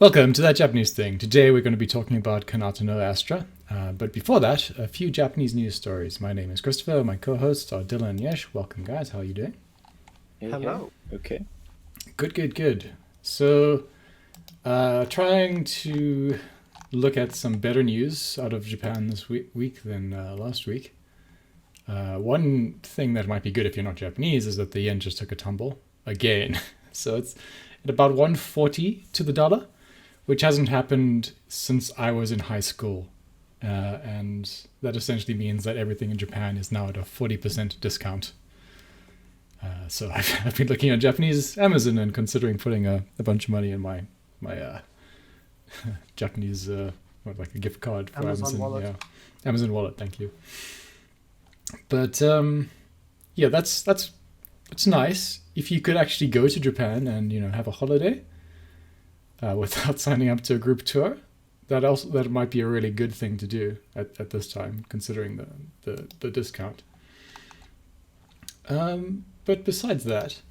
Welcome to That Japanese Thing. Today we're going to be talking about Kanata No Astra. But before that, a few Japanese news stories. My name is Christopher. My co-hosts are Dylan and Yesh. Welcome, guys. How are you doing? Hello. Okay. Good. So, trying to look at some better news out of Japan this week than last week. One thing that might be good if you're not Japanese is that the yen just took a tumble again. So it's at about 140 to the dollar, which hasn't happened since I was in high school. And that essentially means that everything in Japan is now at a 40% discount. So I've been looking at Japanese Amazon and considering putting a bunch of money in my Japanese, like a gift card for Amazon Wallet. Yeah, Amazon Wallet, thank you. But yeah, that's nice if you could actually go to Japan and have a holiday without signing up to a group tour. That might be a really good thing to do at this time, considering the discount. But besides that,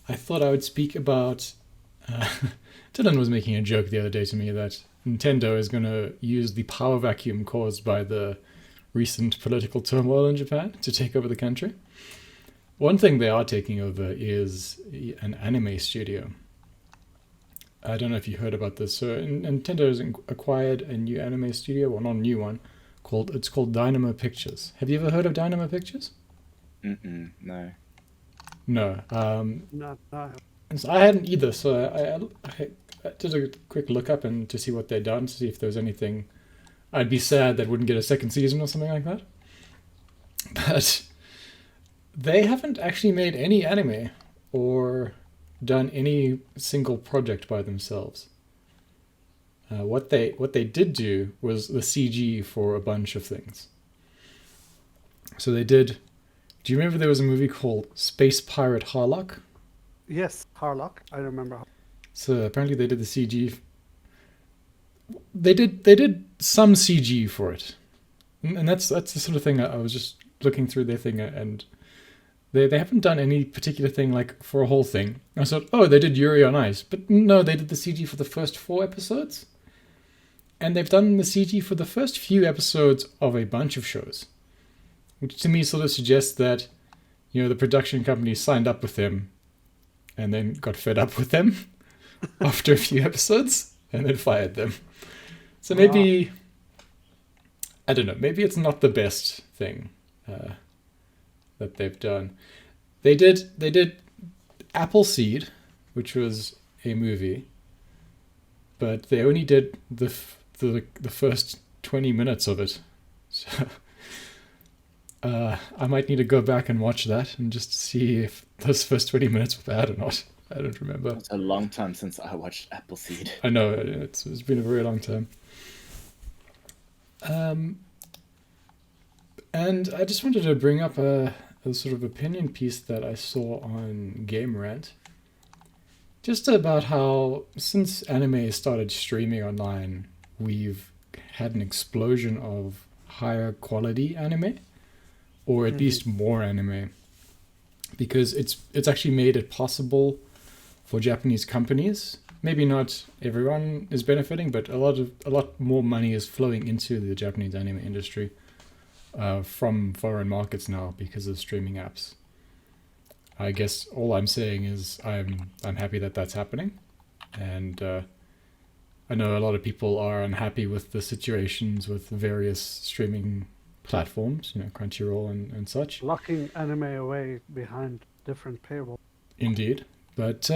I thought I would speak about. Dylan was making a joke the other day to me that Nintendo is going to use the power vacuum caused by the recent political turmoil in Japan to take over the country. One thing they are taking over is an anime studio. I don't know if you heard about this. So Nintendo has acquired a new anime studio, well, not a new one, it's called Dynamo Pictures. Have you ever heard of Dynamo Pictures? No. No. No. So I hadn't either. So I did a quick look up and to see what they'd done, to see if there was anything. I'd be sad that wouldn't get a second season or something like that. But they haven't actually made any anime or done any single project by themselves. What they did do was the CG for a bunch of things. So they did. Do you remember there was a movie called Space Pirate Harlock? Yes, Harlock. I remember. So apparently they did the CG. They did some CG for it, and that's the sort of thing I was just looking through their thing, and they haven't done any particular thing like for a whole thing. I thought, oh, they did Yuri on Ice, but no, they did the CG for the first 4 episodes, and they've done the CG for the first few episodes of a bunch of shows, which to me sort of suggests that the production company signed up with them, and then got fed up with them after a few episodes, and then fired them. So maybe, I don't know, maybe it's not the best thing that they've done. They did Appleseed, which was a movie, but they only did the first 20 minutes of it. So I might need to go back and watch that and just see if those first 20 minutes were bad or not. I don't remember. It's a long time since I watched Appleseed. I know, it's been a very long time. And I just wanted to bring up a sort of opinion piece that I saw on Game Rant, just about how since anime started streaming online, we've had an explosion of higher quality anime, or at least more anime, because it's actually made it possible for Japanese companies. Maybe not everyone is benefiting, but a lot more money is flowing into the Japanese anime industry from foreign markets now because of streaming apps. I guess all I'm saying is I'm happy that that's happening, and I know a lot of people are unhappy with the situations with various streaming platforms, Crunchyroll and such. Locking anime away behind different paywall. Indeed, but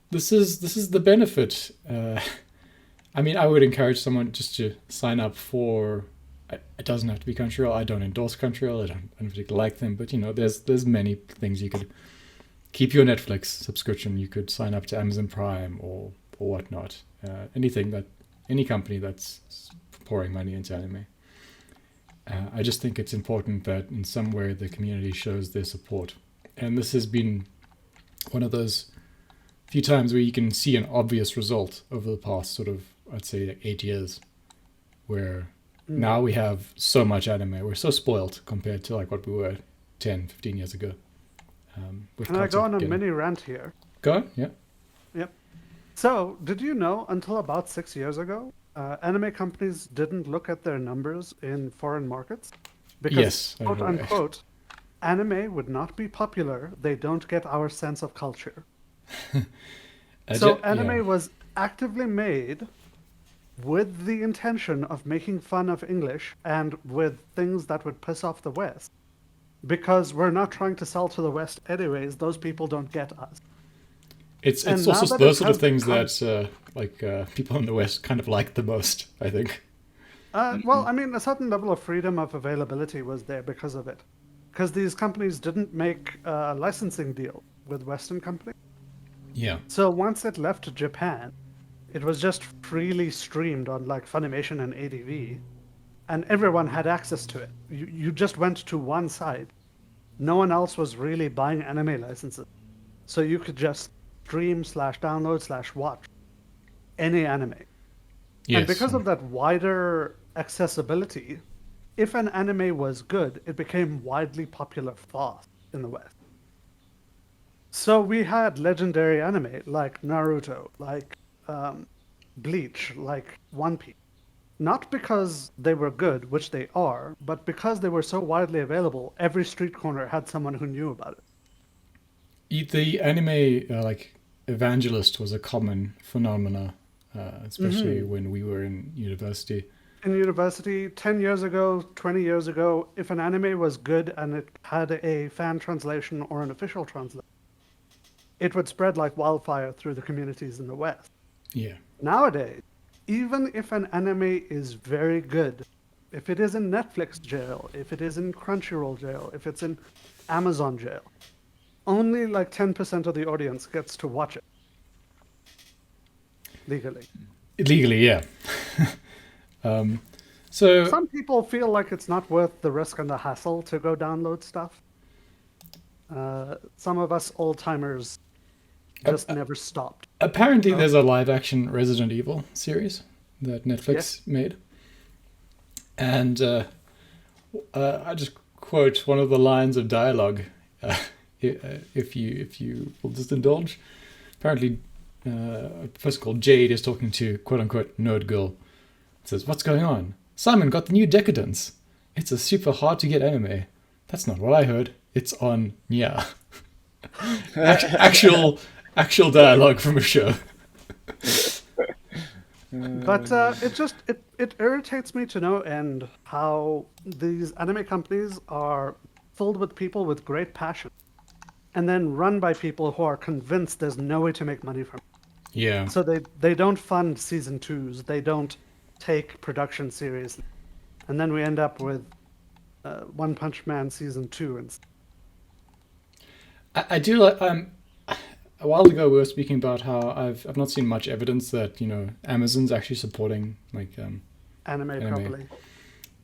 this is the benefit. I mean, I would encourage someone just to sign up for. It doesn't have to be Crunchyroll. I don't endorse Crunchyroll. I don't particularly like them, but there's many things you could keep your Netflix subscription. You could sign up to Amazon Prime or whatnot. Any company that's pouring money into anime. I just think it's important that in some way the community shows their support, and this has been one of those few times where you can see an obvious result over the past sort of, I'd say, 8 years, where now we have so much anime. We're so spoiled compared to like what we were 10, 15 years ago. Can I go on a mini rant here? Go on, yeah. Yep. So, did you know until about 6 years ago, anime companies didn't look at their numbers in foreign markets because, Yes, I quote know. unquote, anime would not be popular. They don't get our sense of culture. So, Yeah. anime was actively made with the intention of making fun of English and with things that would piss off the West. Because we're not trying to sell to the West anyways, those people don't get us. It's And now also that it those sort of has things become that people in the West kind of like the most, I think. well, I mean, a certain level of freedom of availability was there because of it. Because these companies didn't make a licensing deal with Western companies. Yeah. So once it left Japan, it was just freely streamed on like Funimation and ADV, and everyone had access to it. You just went to one site. No one else was really buying anime licenses. So you could just stream slash download slash watch any anime. And Yes. because of that wider accessibility, if an anime was good, it became widely popular fast in the West. So we had legendary anime like Naruto, like um, Bleach, like One Piece. Not because they were good, which they are, but because they were so widely available, every street corner had someone who knew about it. The anime evangelist was a common phenomena, especially when we were in university. In university, 10 years ago, 20 years ago, if an anime was good and it had a fan translation or an official translation, it would spread like wildfire through the communities in the West. Yeah. Nowadays, even if an anime is very good, if it is in Netflix jail, if it is in Crunchyroll jail, if it's in Amazon jail, only like 10% of the audience gets to watch it legally. Legally, yeah. So Some people feel like it's not worth the risk and the hassle to go download stuff. Some of us old timers just never stopped. apparently, So, there's a live action Resident Evil series that yes. Netflix made, and I just quote one of the lines of dialogue, uh, if you will just indulge. Apparently, a person called Jade is talking to quote unquote nerd girl. It says, "What's going on? Simon got the new Decadence. It's a super hard to get anime. That's not what I heard. It's on yeah." Actual actual dialogue from a show. But it irritates me to no end how these anime companies are filled with people with great passion and then run by people who are convinced there's no way to make money from it. Yeah. So they don't fund season twos, they don't take production seriously. And then we end up with One Punch Man season two and I do like. A while ago, we were speaking about how I've not seen much evidence that Amazon's actually supporting anime anime, properly.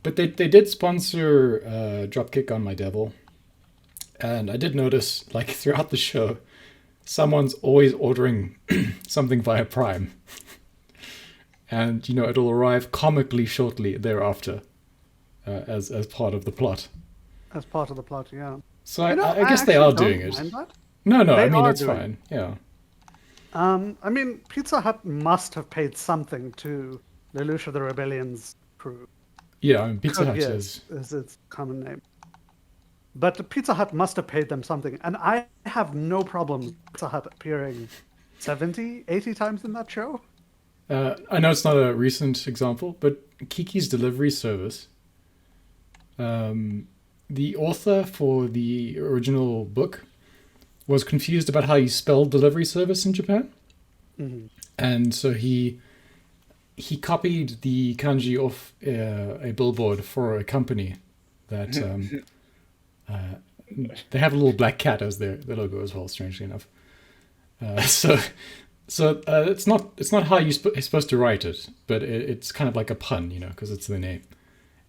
but they did sponsor Dropkick on My Devil, and I did notice like throughout the show, someone's always ordering something via Prime, and it'll arrive comically shortly thereafter, as part of the plot. As part of the plot, yeah. So You know, I I guess they actually are don't doing it. mind that. No, They I mean are it's doing fine. Yeah. I mean, Pizza Hut must have paid something to Lelouch the Rebellion's crew. Yeah, I mean, Pizza Code Hut Geass is its common name. But the Pizza Hut must have paid them something. And I have no problem with Pizza Hut appearing 70, 80 times in that show. I know it's not a recent example, but Kiki's Delivery Service, the author for the original book was confused about how you spell delivery service in Japan. Mm-hmm. And so he copied the kanji off a billboard for a company that they have a little black cat as their logo as well, strangely enough. So it's not how you're supposed to write it, but it's kind of like a pun, because it's the name.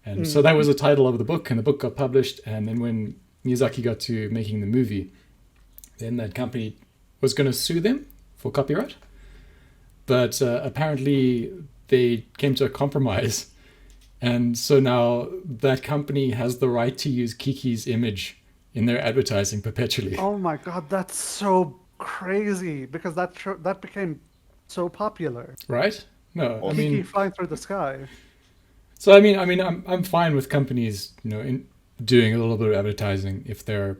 And so that was the title of the book, and the book got published. And then when Miyazaki got to making the movie, then that company was going to sue them for copyright. But apparently they came to a compromise. And so now that company has the right to use Kiki's image in their advertising perpetually. Oh my god, that's so crazy because that became so popular. Right? No, I Awesome. Kiki mean, flying through the sky. so I'm fine with companies, doing a little bit of advertising if they're,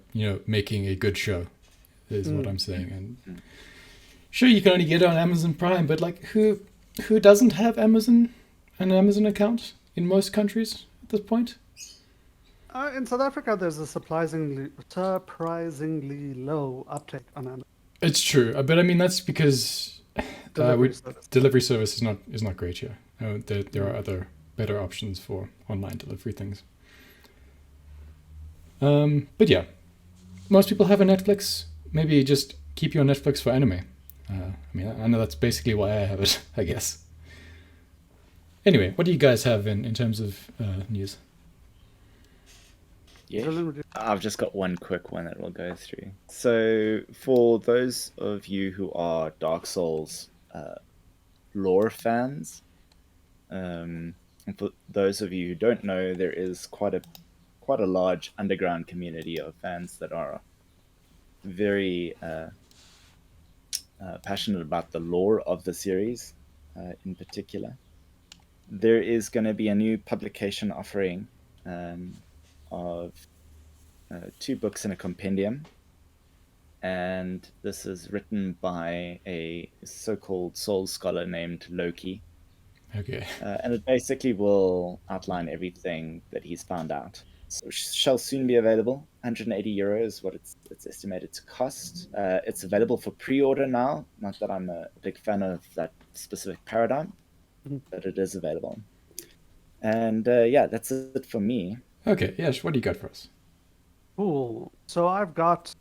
making a good show, is what I'm saying. And sure, you can only get it on Amazon Prime, but like, who doesn't have an Amazon account in most countries at this point? In South Africa, there's a surprisingly low uptake on Amazon It's true, but I mean that's because delivery service. delivery service is not great here. There are other better options for online delivery things. But yeah, most people have a Netflix. Maybe just keep your Netflix for anime. I know that's basically why I have it, I guess. Anyway, what do you guys have in terms of news? Yeah. Dylan, I've just got one quick one that we'll go through. So, for those of you who are Dark Souls lore fans, and for those of you who don't know, there is quite a large underground community of fans that are very passionate about the lore of the series, in particular. There is going to be a new publication offering of 2 books in a compendium, and this is written by a so-called soul scholar named Loki, Okay. and it basically will outline everything that he's found out. So it shall soon be available. €180 is what it's estimated to cost. It's available for pre-order now. Not that I'm a big fan of that specific paradigm, but it is available. And yeah, that's it for me. Okay. Yes. What do you got for us? cool. So I've got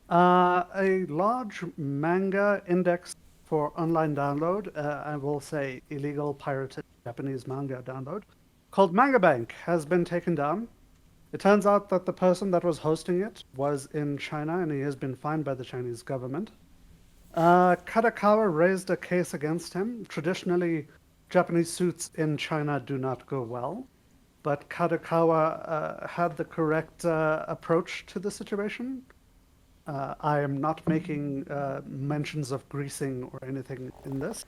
a large manga index for online download. I will say illegal pirated Japanese manga download called Manga Bank has been taken down. It turns out that the person that was hosting it was in China and he has been fined by the Chinese government. Kadakawa raised a case against him. Traditionally, Japanese suits in China do not go well, but Kadakawa had the correct approach to the situation. I am not making mentions of greasing or anything in this.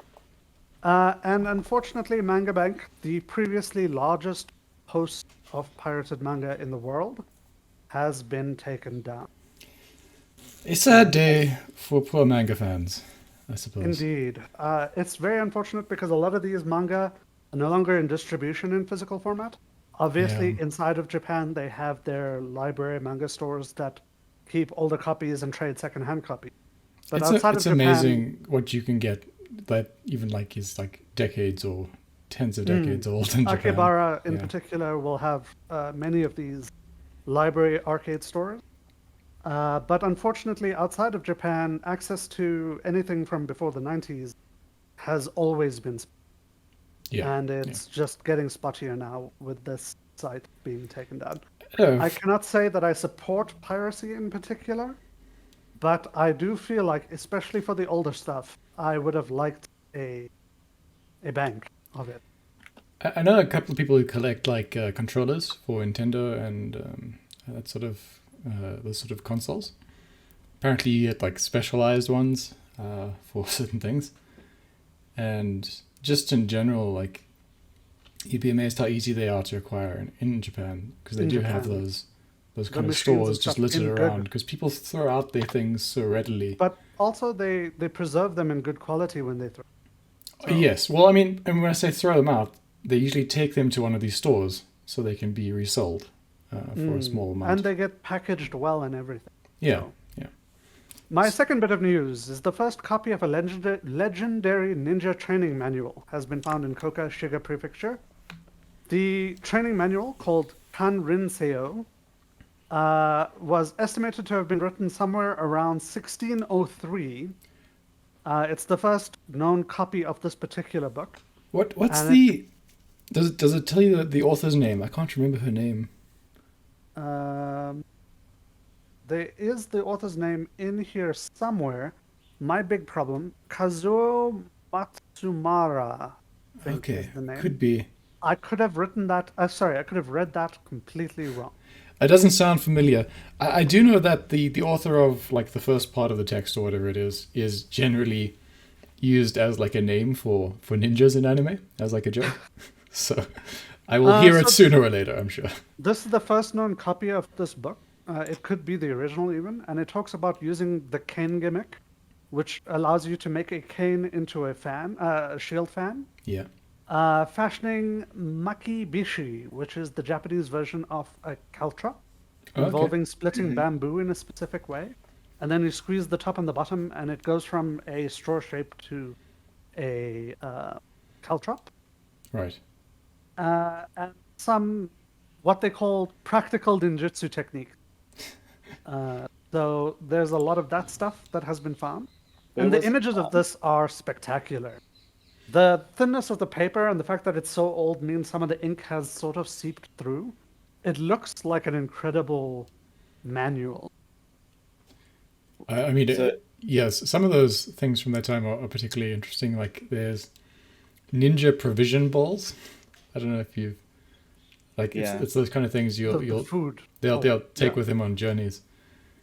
And unfortunately, Manga Bank, the previously largest host of pirated manga in the world, has been taken down. A sad day for poor manga fans, I suppose. Indeed. It's very unfortunate because a lot of these manga are no longer in distribution in physical format. Obviously, Yeah. inside of Japan, they have their library manga stores that keep older copies and trade secondhand copies. But outside It's of Japan, amazing what you can get that even like is like decades or tens of decades old in Japan. Akibara in Yeah. particular will have many of these library arcade stores. But unfortunately, outside of Japan, access to anything from before the 90s has always been Yeah. and it's just getting spottier now with this site being taken down. Oh, I cannot say that I support piracy in particular, but I do feel like, especially for the older stuff, I would have liked a bank of it. I know a couple of people who collect like controllers for Nintendo and that sort of those sort of consoles. Apparently, you get like specialized ones for certain things, and just in general, like you'd be amazed how easy they are to acquire in Japan because they In do have Japan. those The kind of machines and stores just stuff littered in good- around because people throw out their things so readily. But also, they preserve them in good quality when they throw. So- Yes, well, I mean, and when I say throw them out, they usually take them to one of these stores so they can be resold for a small amount. And they get packaged well and everything. Yeah, so- yeah. My second bit of news is the first copy of a legendary ninja training manual has been found in Koka, Shiga Prefecture. The training manual, called Kanrin Seo, was estimated to have been written somewhere around 1603. It's the first known copy of this particular book. What's And the does it tell you the author's name? I can't remember her name. There is the author's name in here somewhere. My big problem, Kazuo Matsumara, I think Okay, is the name. could be. I could have written that. Sorry, I could have read that completely wrong. It doesn't sound familiar. I do know that the author of like the first part of the text or whatever it is generally used as like a name for ninjas in anime, as like a joke. So I will hear it sooner or later, I'm sure. This is the first known copy of this book. It could be the original even, and it talks about using the cane gimmick, which allows you to make a cane into a fan, a shield fan. Yeah. Fashioning makibishi, which is the Japanese version of a caltrop, Okay. involving splitting bamboo in a specific way. And then you squeeze the top and the bottom, and it goes from a straw shape to a caltrop. Right. And some what they call practical ninjutsu technique. So there's a lot of that stuff that has been found. Where And the was it images of found? this are spectacular. The thinness of the paper and the fact that it's so old means some of the ink has sort of seeped through. It looks like an incredible manual. I mean, So- yes, some of those things from that time are particularly interesting. Like there's ninja provision balls. I don't know if you've like Yeah. it's those kind of things The you'll food. they'll take yeah. with him on journeys.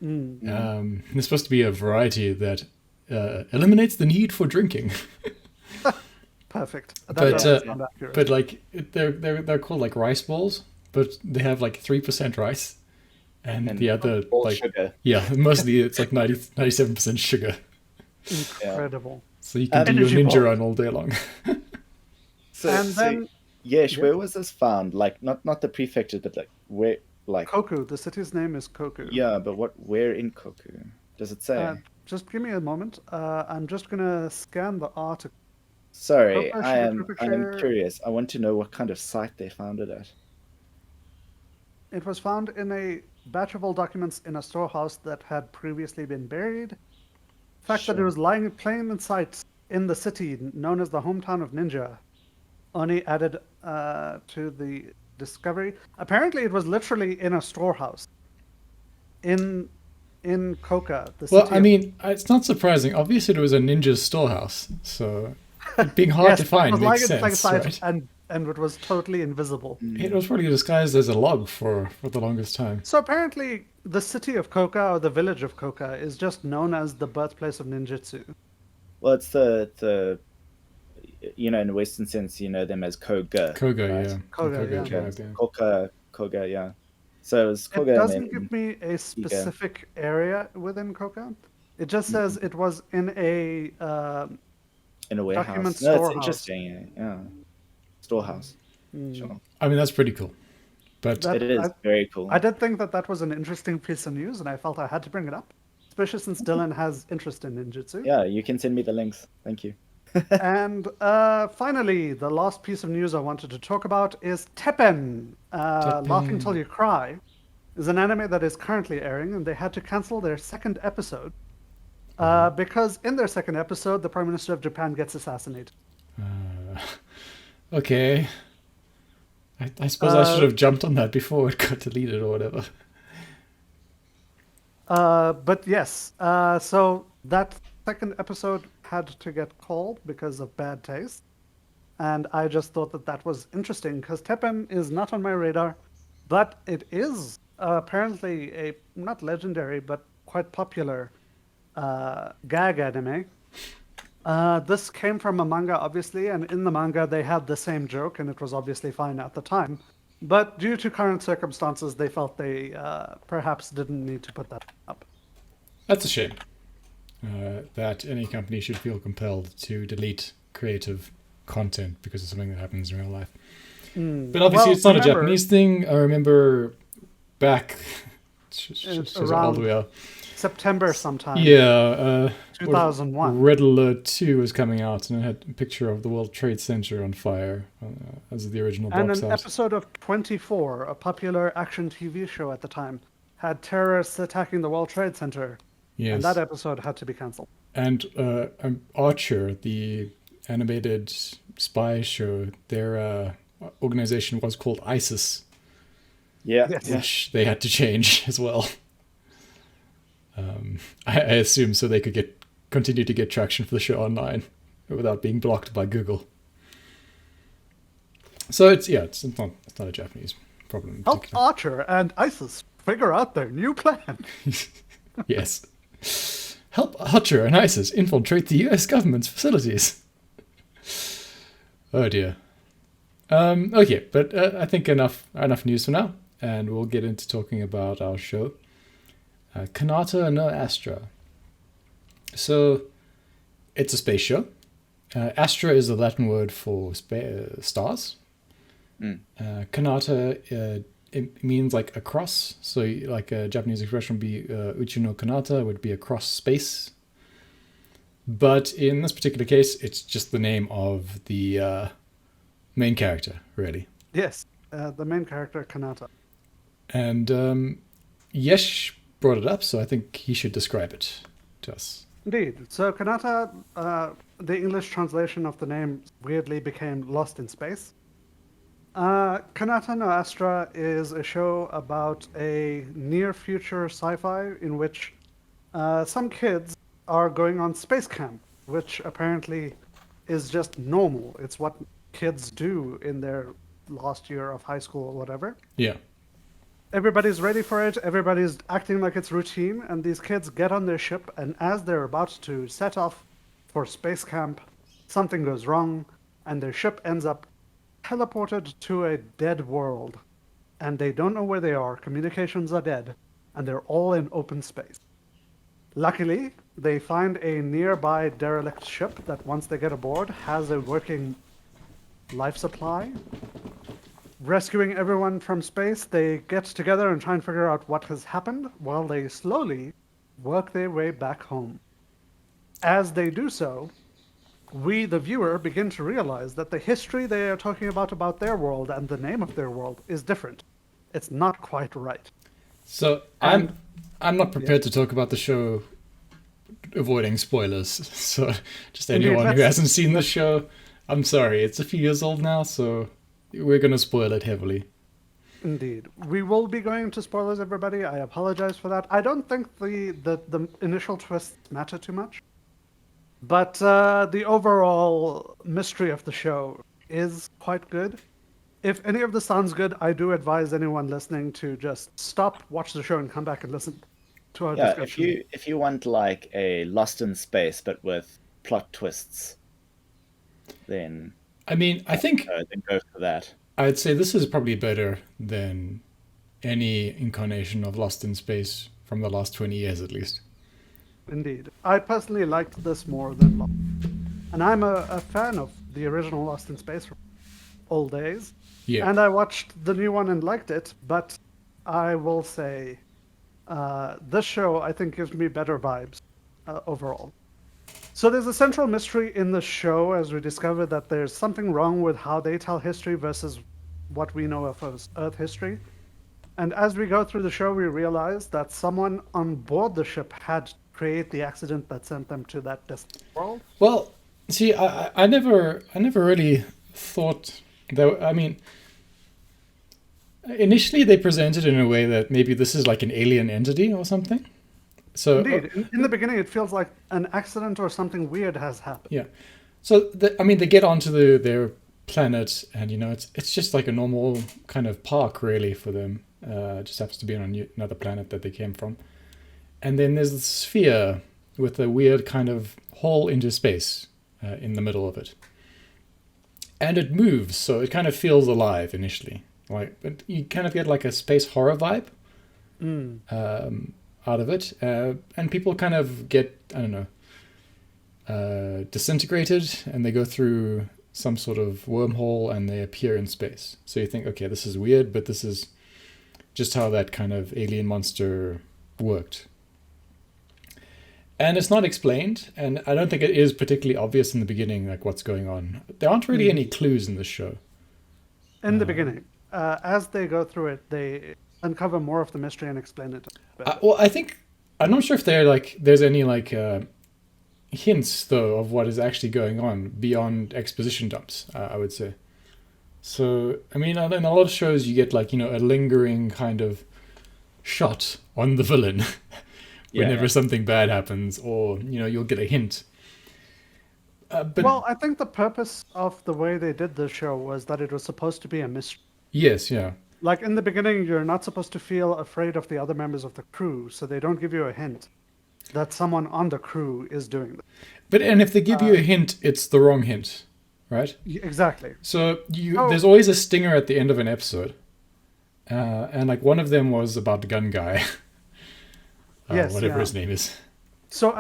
Mm. There's supposed to be a variety that eliminates the need for drinking. Perfect. That But does sound accurate. but like they're called like rice balls, but they have like 3% rice, and the other all like sugar. yeah, mostly it's like 97% sugar. Incredible. So you can do your Energy ninja ball. run all day long. And then Yesh, where was this found? Like not the prefecture, but like where? Like Koku. The city's name is Koku. yeah, but where in Koku? Does it say? Just give me a moment. I'm just gonna scan the article. Sorry, Koku I am Prefecture. curious. I want to know what kind of site they found it at. It was found in a batch of old documents in a storehouse that had previously been buried. The fact that it Sure. was lying in plain sight in the city known as the hometown of Ninja only added to the discovery. Apparently, it was literally in a storehouse in Koka, the city. Well, I mean, it's not surprising. Obviously, it was a ninja's storehouse, so it being hard to it find was makes lying in plain sense, sight, right? and it was totally invisible. It was probably disguised as a log for the longest time. So apparently, the city of Koka or the village of Koka is just known as the birthplace of ninjutsu. Well, it's the in a Western sense, you know them as Koga. Koga, right? yeah. Koga, The yeah. tribe, yeah. Koga, yeah. So it was It Koga. doesn't and then, give me a specific area within Koka. It just says it was in a in a warehouse. document No, it's storehouse. interesting. Yeah. Storehouse. Sure. I mean, that's pretty cool. But That- It is very cool. I did think that was an interesting piece of news, and I felt I had to bring it up, especially since Dylan has interest in ninjutsu. Yeah, you can send me the links. Thank you. And finally, the last piece of news I wanted to talk about is Teppen. Laughing Till You Cry is an anime that is currently airing, and they had to cancel their second episode because in their second episode, the Prime Minister of Japan gets assassinated. okay. I suppose I should have jumped on that before it got deleted or whatever. But yes, so that second episode had to get called because of bad taste. And I just thought that was interesting because Teppen is not on my radar, but it is apparently a not legendary but quite popular gag anime. This came from a manga, obviously, and in the manga they had the same joke, and it was obviously fine at the time. But due to current circumstances, they felt they perhaps didn't need to put that up. That's a shame. That any company should feel compelled to delete creative content because of something that happens in real life. But obviously, Well, it's not a remember- Japanese thing. I remember back. Shows how around old we are. September sometime. Yeah. 2001. Red Alert 2 was coming out, and it had a picture of the World Trade Center on fire as the original And box an art. episode of 24, a popular action TV show at the time, had terrorists attacking the World Trade Center. Yes. And that episode had to be cancelled. And Archer, the animated spy show, their organization was called ISIS, Yeah. Yes. which they had to change as well. I assume so they could continue to get traction for the show online without being blocked by Google. So it's not a Japanese problem in Help particular. Archer and ISIS figure out their new plan. Yes. Help Archer and ISIS infiltrate the US government's facilities. Oh dear. Okay, but I think enough news for now, and we'll get into talking about our show. Kanata No Astra. So, it's a space show. Astra is the Latin word for stars. Kanata it means like across. So like a Japanese expression would be uchi no kanata, would be across space. But in this particular case, it's just the name of the main character, really. Yes, the main character, Kanata. And Yesh brought it up, so I think he should describe it to us. Indeed. So Kanata, the English translation of the name weirdly became Lost in Space. Kanata no Astra is a show about a near-future sci-fi in which some kids are going on space camp, which apparently is just normal. It's what kids do in their last year of high school or whatever. Yeah. Everybody's ready for it, everybody's acting like it's routine, and these kids get on their ship, and as they're about to set off for space camp, something goes wrong, and their ship ends up teleported to a dead world. And they don't know where they are, communications are dead, and they're all in open space. Luckily, they find a nearby derelict ship that once they get aboard has a working life supply. Rescuing everyone from space, they get together and try and figure out what has happened while they slowly work their way back home. As they do so, we, the viewer, begin to realize that the history they are talking about their world and the name of their world is different. It's not quite right. So I'm not prepared to talk about the show avoiding spoilers. So just anyone who hasn't seen the show, I'm sorry, it's a few years old now, so we're going to spoil it heavily. Indeed. We will be going to spoilers, everybody. I apologize for that. I don't think the initial twists matter too much. But the overall mystery of the show is quite good. If any of this sounds good, I do advise anyone listening to just stop, watch the show, and come back and listen to our discussion. If you want like a Lost in Space but with plot twists, then I mean, I think then go for that. I'd say this is probably better than any incarnation of Lost in Space from the last 20 years at least. Indeed. I personally liked this more than Lost. And I'm a fan of the original Lost in Space from old days. Yeah. And I watched the new one and liked it, but I will say this show, I think, gives me better vibes overall. So there's a central mystery in the show as we discover that there's something wrong with how they tell history versus what we know of as Earth history. And as we go through the show, we realize that someone on board the ship had to create the accident that sent them to that distant world. Well, see, I never really thought that. I mean, initially they presented it in a way that maybe this is like an alien entity or something. So Indeed, in the beginning, it feels like an accident or something weird has happened. Yeah, so they get onto their planet, and it's just like a normal kind of park really for them. It just happens to be on another planet that they came from, and then there's this sphere with a weird kind of hole into space in the middle of it, and it moves, so it kind of feels alive initially. But you kind of get like a space horror vibe. Out of it, and people kind of get, I don't know, disintegrated, and they go through some sort of wormhole and they appear in space. So you think, okay, this is weird, but this is just how that kind of alien monster worked. And it's not explained, and I don't think it is particularly obvious in the beginning, like what's going on. There aren't really any clues in this show. In the beginning, as they go through it, they uncover more of the mystery and explain it. Well, I'm not sure if there's any hints though of what is actually going on beyond exposition dumps. I would say. So I mean, in a lot of shows you get a lingering kind of shot on the villain whenever something bad happens, or you'll get a hint. But well, I think the purpose of the way they did the show was that it was supposed to be a mystery. Yes, yeah. Like in the beginning, you're not supposed to feel afraid of the other members of the crew, so they don't give you a hint. that someone on the crew is doing this. And if they give you a hint, it's the wrong hint, right? Exactly. So there's always a stinger at the end of an episode, and like one of them was about the gun guy, Yes, whatever yeah. his name is. So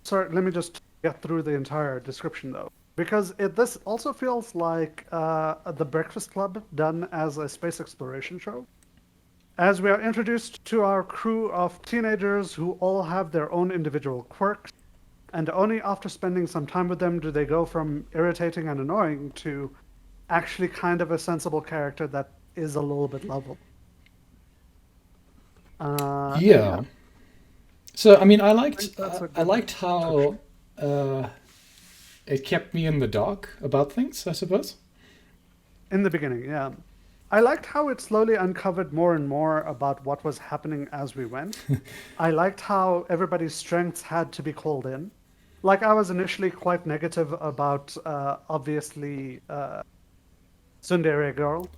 sorry, let me just get through the entire description though, because this also feels like the Breakfast Club done as a space exploration show. As we are introduced to our crew of teenagers who all have their own individual quirks, and only after spending some time with them do they go from irritating and annoying to actually kind of a sensible character that is a little bit lovable. Yeah. So I mean, I think that's a I good liked how it kept me in the dark about things, I suppose. In the beginning, yeah. I liked how it slowly uncovered more and more about what was happening as we went. I liked how everybody's strengths had to be called in. Like, I was initially quite negative about, obviously, Tsundere Girl.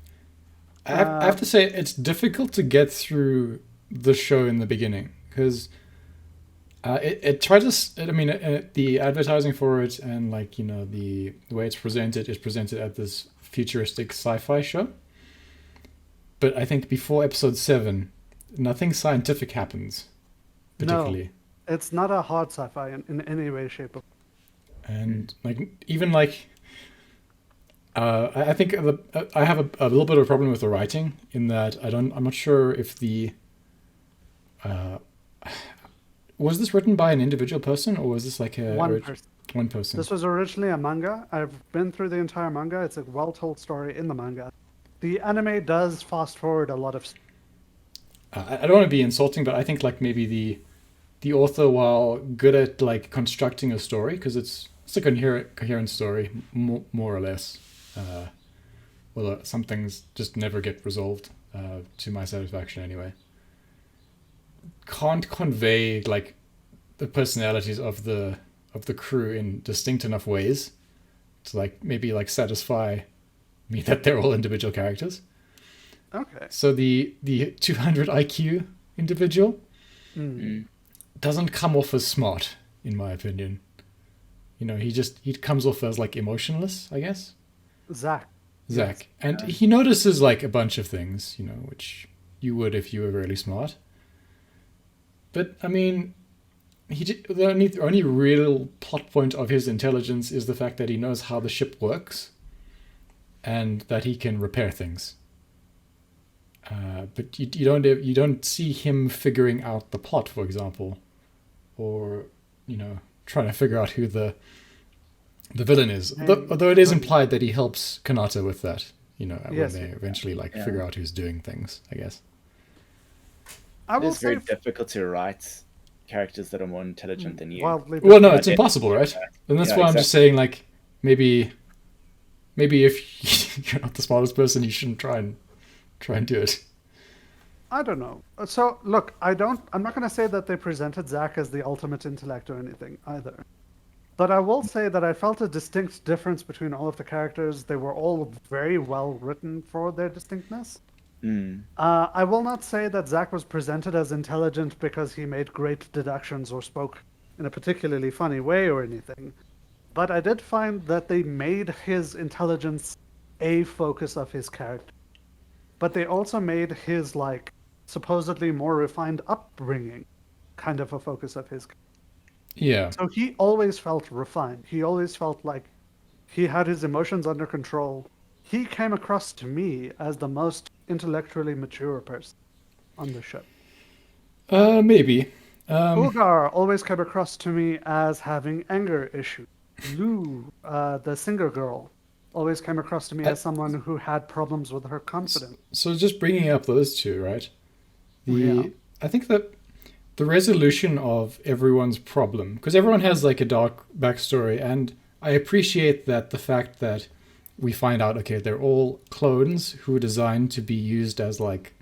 I have to say it's difficult to get through the show in the beginning because it tried to. I mean, the advertising for it and like the way it's presented is presented at this futuristic sci-fi show. But I think before episode 7, nothing scientific happens, particularly. No, it's not a hard sci-fi in any way, shape, or And like even like I think I have a little bit of a problem with the writing in that I'm not sure if the was this written by an individual person or was this like one person. one person? This was originally a manga. I've been through the entire manga. It's a well-told story in the manga. The anime does fast forward a lot of. I don't want to be insulting, but I think like maybe the author, while good at like constructing a story, because it's a coherent story, more or less. Although some things just never get resolved to my satisfaction anyway. Can't convey like the personalities of the crew in distinct enough ways to like maybe like satisfy me that they're all individual characters. Okay. So the 200 IQ individual doesn't come off as smart, in my opinion. He comes off as like emotionless, I guess. Zach. Yes. And he notices like a bunch of things, which you would if you were really smart. But I mean, the only real plot point of his intelligence is the fact that he knows how the ship works, and that he can repair things. But you don't see him figuring out the plot, for example, or trying to figure out who the villain is. Although it is implied that he helps Kanata with that. When they eventually figure out who's doing things, I guess. It's very difficult to write characters that are more intelligent than you. Well, no, it's impossible, right? And that's why I'm just saying, like, maybe if you're not the smartest person, you shouldn't try and do it. I don't know. So look, I'm not going to say that they presented Zack as the ultimate intellect or anything either. But I will say that I felt a distinct difference between all of the characters. They were all very well written for their distinctness. I will not say that Zack was presented as intelligent because he made great deductions or spoke in a particularly funny way or anything. But I did find that they made his intelligence a focus of his character. But they also made his, supposedly more refined upbringing kind of a focus of his character. Yeah. So he always felt refined. He always felt like he had his emotions under control. He came across to me as the most intellectually mature person on the show. Maybe. Ulgar always came across to me as having anger issues. Lou, the singer girl, always came across to me as someone who had problems with her confidence. So just bringing up those two, right? I think that the resolution of everyone's problem, because everyone has like a dark backstory, and I appreciate that the fact that we find out, okay, they're all clones who are designed to be used as like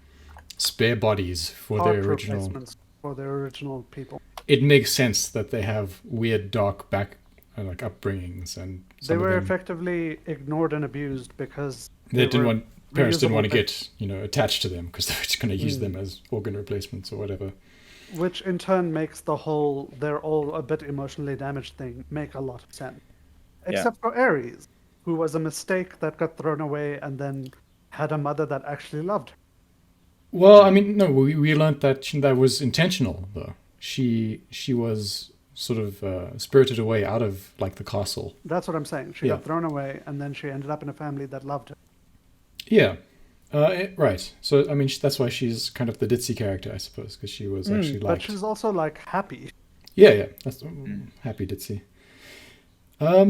spare bodies for their original people. It makes sense that they have weird dark upbringings, and they were effectively ignored and abused because parents didn't want to get attached to them because they were just going to use them as organ replacements or whatever. which in turn makes the whole they're all a bit emotionally damaged thing make a lot of sense. Except for Ares, who was a mistake that got thrown away and then had a mother that actually loved her. Well, I mean, no, we learned that that was intentional, though. She was sort of spirited away out of like the castle. That's what I'm saying. She got thrown away and then she ended up in a family that loved her. Yeah. Right. So, I mean, that's why she's kind of the ditzy character, I suppose, because she was actually liked. But she's also like happy. Yeah. That's happy ditzy. I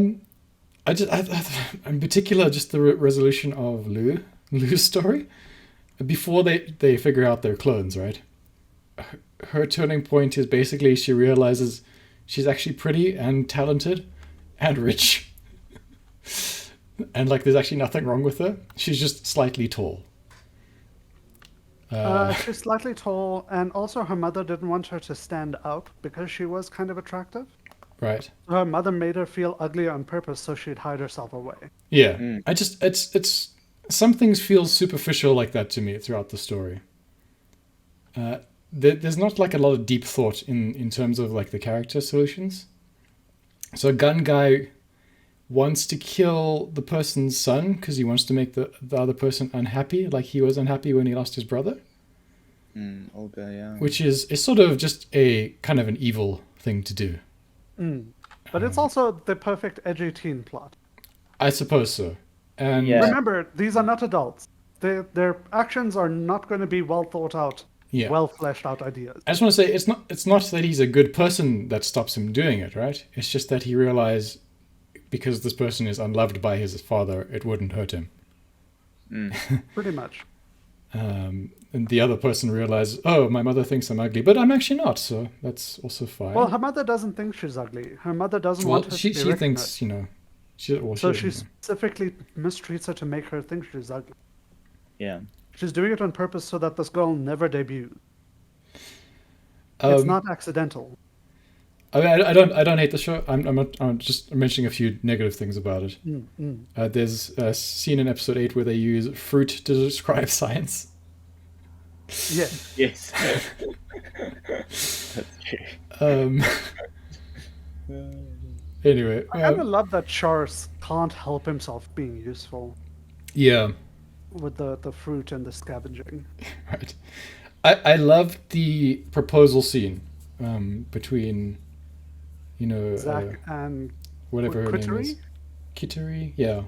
in particular, just the resolution of Lou's story before they figure out their clones, right? Her turning point is basically she realizes she's actually pretty and talented and rich. And like there's actually nothing wrong with her. She's just slightly tall. She's slightly tall, and also her mother didn't want her to stand out because she was kind of attractive. Right. Her mother made her feel ugly on purpose so she'd hide herself away. Yeah. I just it's some things feel superficial like that to me throughout the story. There's not like a lot of deep thought in terms of like the character solutions. So a gun guy wants to kill the person's son because he wants to make the other person unhappy, like he was unhappy when he lost his brother. Olga, yeah. Which is sort of just a kind of an evil thing to do. But it's also the perfect edgy teen plot. I suppose so. And remember, these are not adults. Their actions are not going to be well thought out, well fleshed out ideas. I just want to say it's not that he's a good person that stops him doing it, right? It's just that he realized because this person is unloved by his father, it wouldn't hurt him. Pretty much. And the other person realizes, oh, my mother thinks I'm ugly, but I'm actually not, so that's also fine. Well, her mother doesn't think she's ugly. Her mother doesn't want her to be she thinks, so she specifically mistreats her to make her think she's ugly. Yeah. She's doing it on purpose so that this girl never debuts. It's not accidental. I mean, I don't hate the show. I'm just mentioning a few negative things about it. There's a scene in episode 8 where they use fruit to describe science. Yes. Yes. That's true. Anyway, I kind of love that Charles can't help himself being useful. Yeah. With the fruit and the scavenging. Right. I love the proposal scene between, Zach and whatever her name is. Kittery? Kittery, yeah.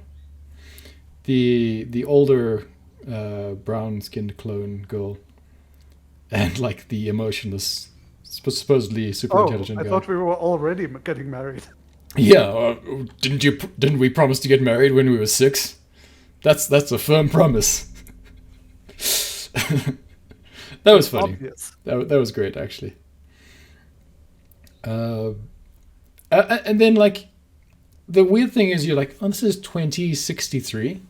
The older brown-skinned clone girl, and like the emotionless, supposedly super intelligent guy. I thought we were already getting married. Yeah, didn't we promise to get married when we were 6? That's a firm promise. That was funny. Obvious. That was great, actually. And then like the weird thing is you're like, oh, this is 2063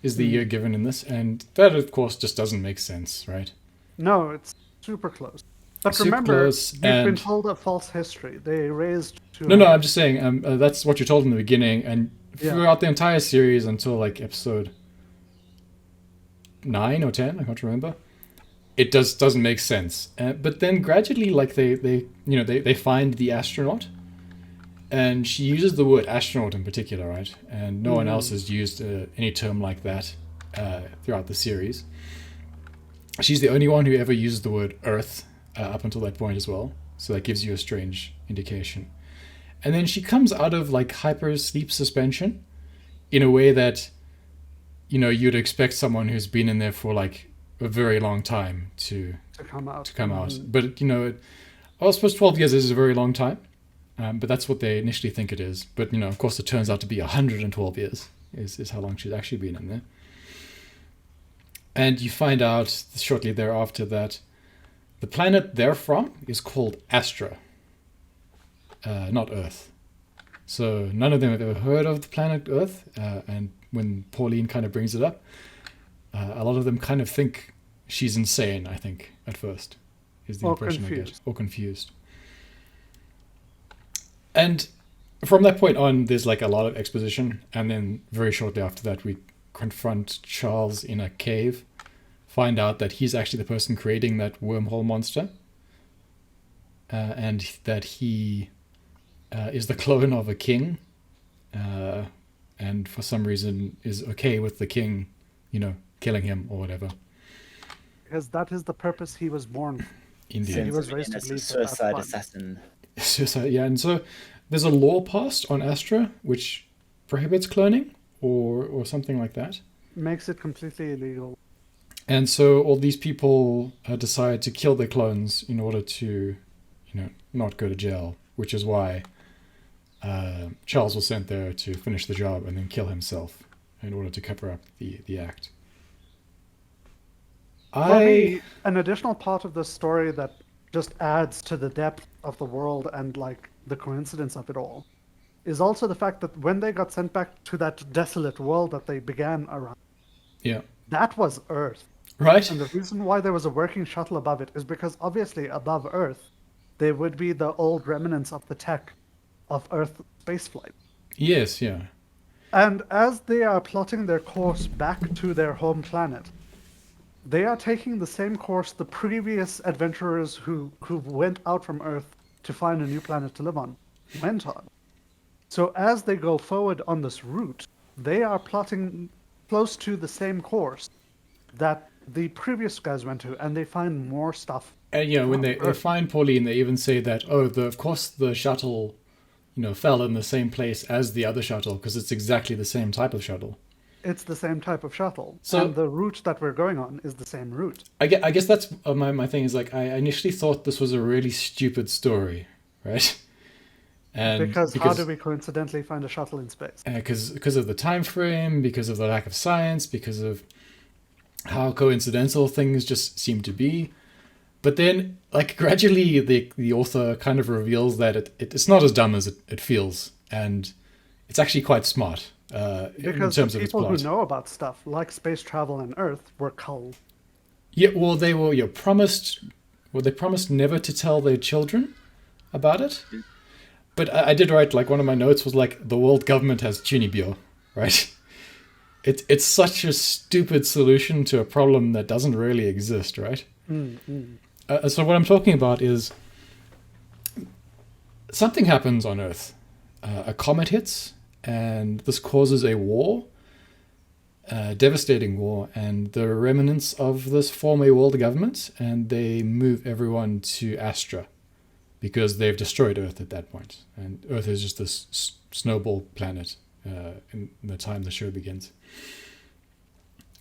is the year given in this, and that of course just doesn't make sense, right? No, it's super close. But Super remember, close, you've been and told a false history. They raised to no, I'm just saying that's what you're told in the beginning, and Yeah. throughout the entire series until like episode 9 or 10, I can't remember. It doesn't make sense. But then gradually, like they find the astronaut, and she uses the word astronaut in particular, right? And no one else has used any term like that throughout the series. She's the only one who ever uses the word Earth up until that point as well. So that gives you a strange indication. And then she comes out of like hyper sleep suspension in a way that, you'd expect someone who's been in there for like a very long time to come out. But, I suppose 12 years is a very long time. But that's what they initially think it is. But, of course, it turns out to be 112 years is how long she's actually been in there. And you find out shortly thereafter that the planet they're from is called Astra, not Earth. So none of them have ever heard of the planet Earth. And when Pauline kind of brings it up, a lot of them kind of think she's insane, I think, at first, is the impression I get. Or confused. And from that point on, there's like a lot of exposition. And then very shortly after that, we confront Charles in a cave, find out that he's actually the person creating that wormhole monster. and that he is the clone of a king, and for some reason is okay with the king, killing him or whatever. Because that is the purpose he was born for. Indeed. He Sends was him raised in to as a believe that that's suicide fun. assassin. Suicide, yeah, and so there's a law passed on Astra which prohibits cloning or something like that. Makes it completely illegal. And so all these people decide to kill their clones in order to, not go to jail, which is why Charles was sent there to finish the job and then kill himself in order to cover up the act. For me, an additional part of this story that just adds to the depth of the world and like the coincidence of it all is also the fact that when they got sent back to that desolate world that they began around, Yeah. that was Earth. Right? And the reason why there was a working shuttle above it is because obviously above Earth, there would be the old remnants of the tech of Earth spaceflight. Yes, yeah. And as they are plotting their course back to their home planet, they are taking the same course the previous adventurers who went out from Earth to find a new planet to live on went on. So as they go forward on this route, they are plotting close to the same course that the previous guys went to, and they find more stuff. And when they find Pauline, they even say that, of course the shuttle, fell in the same place as the other shuttle because it's exactly the same type of shuttle. It's the same type of shuttle. So- and the route that we're going on is the same route. I guess that's my thing is like I initially thought this was a really stupid story, right? And Because how do we coincidentally find a shuttle in space? because of the time frame, because of the lack of science, because of how coincidental things just seem to be. But then, like, gradually the author kind of reveals that it's not as dumb as it feels, and it's actually quite smart in Because terms the of its people plot. who know about stuff like space travel and Earth were culled. Yeah, well, they were promised. Well, they promised never to tell their children about it. But I did write, like, one of my notes was like, the world government has Chunibyo, right? It's such a stupid solution to a problem that doesn't really exist, right? So what I'm talking about is something happens on Earth. A comet hits, and this causes a war, a devastating war, and the remnants of this form a world government, and they move everyone to Astra because they've destroyed Earth at that point. And Earth is just this snowball planet in the time the show begins.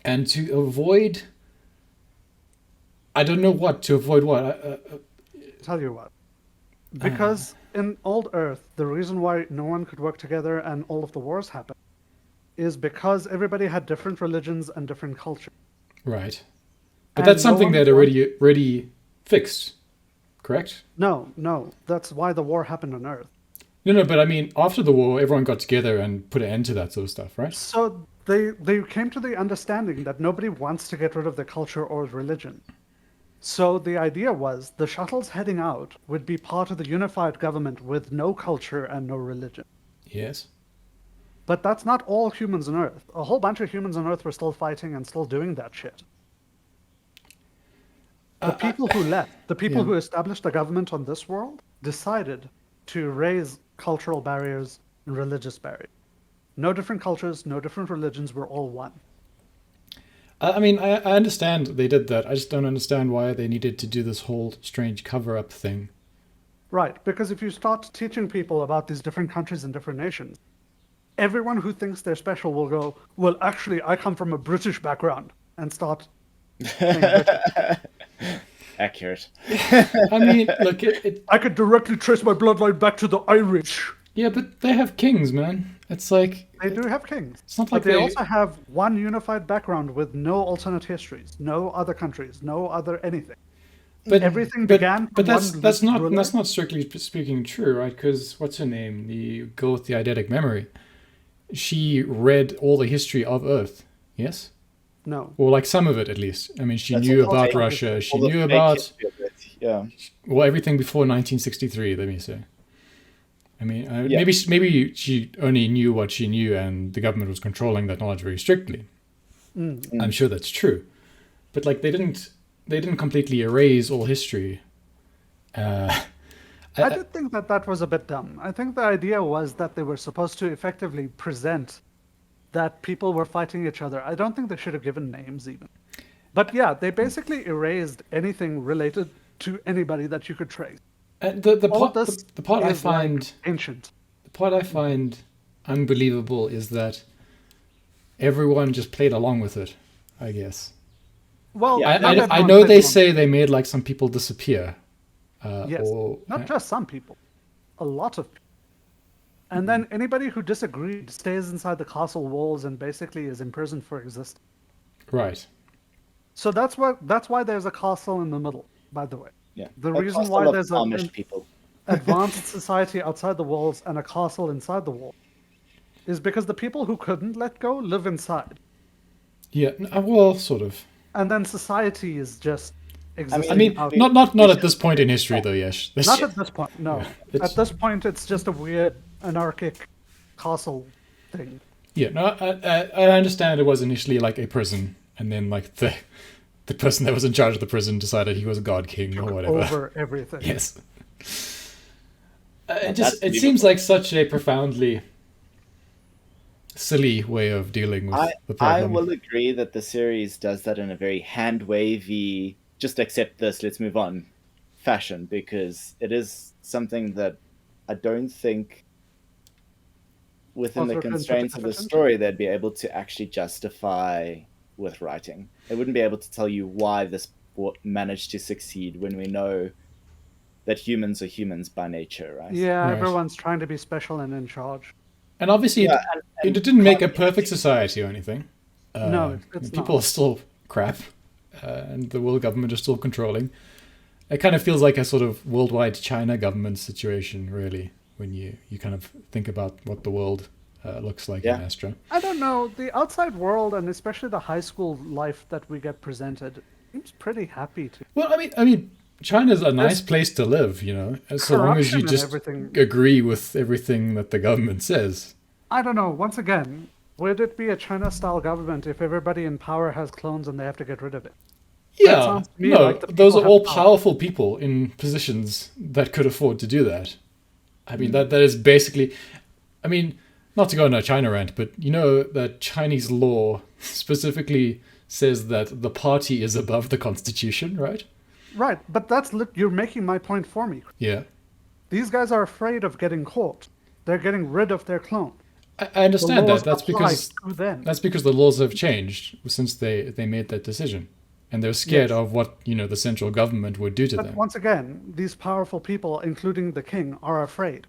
And to avoid... I don't know what. To avoid what? Tell you what. Because in old Earth, the reason why no one could work together and all of the wars happened is because everybody had different religions and different cultures. Right. But And that's no something one that wanted- already fixed, correct? No. That's why the war happened on Earth. No, but I mean, after the war, everyone got together and put an end to that sort of stuff, right? So they came to the understanding that nobody wants to get rid of their culture or religion. So the idea was the shuttles heading out would be part of the unified government with no culture and no religion. Yes. But that's not all humans on Earth. A whole bunch of humans on Earth were still fighting and still doing that shit. The people who left, the people who established the government on this world, decided to raise cultural barriers and religious barriers. No different cultures, no different religions, we're all one. I mean, I understand they did that. I just don't understand why they needed to do this whole strange cover-up thing. Right, because if you start teaching people about these different countries and different nations, everyone who thinks they're special will go, well, actually, I come from a British background, and start saying British. Accurate. I mean, look, I could directly trace my bloodline back to the Irish. yeah, but they have kings, man. It's like... They do have kings. It's not But like they they... also have one unified background with no alternate histories, no other countries, no other anything. But Everything began But from that's one not ruler. that's not strictly speaking true, right? Because what's her name? The girl with the eidetic memory. She read all the history of Earth. Yes, No. or like some of it at least. I mean, she That's knew all about fake. Russia. She All the knew fake about history of it, yeah. everything before 1963. Let me say. I mean, Yeah. maybe she only knew what she knew, and the government was controlling that knowledge very strictly. I'm sure that's true, but like they didn't completely erase all history. I did think that that was a bit dumb. I think the idea was that they were supposed to effectively present that people were fighting each other. I don't think they should have given names even. But yeah, they basically erased anything related to anybody that you could trace. The All of part this the part I is like find ancient. the part I find unbelievable is that everyone just played along with it, I guess. Well, Yeah, not I everyone know played they along. say they made like some people disappear. Yes, Or not just some people, a lot of people. And then anybody who disagreed stays inside the castle walls and basically is imprisoned for existence. right. So that's why there's a castle in the middle, by the way. Yeah. The A reason castle why of there's Amish an people. advanced society outside the walls and a castle inside the wall is because the people who couldn't let go live inside. Yeah, well, sort of. And then society is just I existing mean, out. not at this point in history, though. Yes, Not at this point, no. Yeah, At this point, it's just a weird anarchic castle thing. yeah. No, I understand it was initially like a prison, and then like the person that was in charge of the prison decided he was a god king or whatever. Over everything. Yes. Now It that's seems like such a profoundly silly way of dealing with the I problem. will agree that the series does that in a very hand wavy, just accept this, let's move on fashion, because it is something that I don't think within the Also constraints of the attention. story they'd be able to actually justify with writing. They wouldn't be able to tell you why this managed to succeed when we know that humans are humans by nature, right? Yeah, Right. everyone's trying to be special and in charge. And obviously, Yeah, it didn't make a perfect society or anything. No, it's people not. are still crap, and the world government is still controlling. It kind of feels like a sort of worldwide China government situation, really, when you kind of think about what the world looks like Yeah. in Astra. I don't know. The outside world, and especially the high school life that we get presented, seems pretty happy to. Well, I mean, China's a nice place to live, you know, so long as corruption you and just everything. agree with everything that the government says. I don't know. Once again, would it be a China-style government if everybody in power has clones and they have to get rid of it? Yeah, sounds to me no, like the those people are all have power. powerful people in positions that could afford to do that. I mean, Hmm. that is basically, I mean, not to go on a China rant, but you know that Chinese law specifically says that the party is above the constitution, right? Right, but you're making my point for me. Yeah. These guys are afraid of getting caught. They're getting rid of their clone. I understand laws that. That's apply because to them. the laws have changed since they made that decision, and they're scared Yes. of what the central government would do to But them. once again, these powerful people, including the king, are afraid.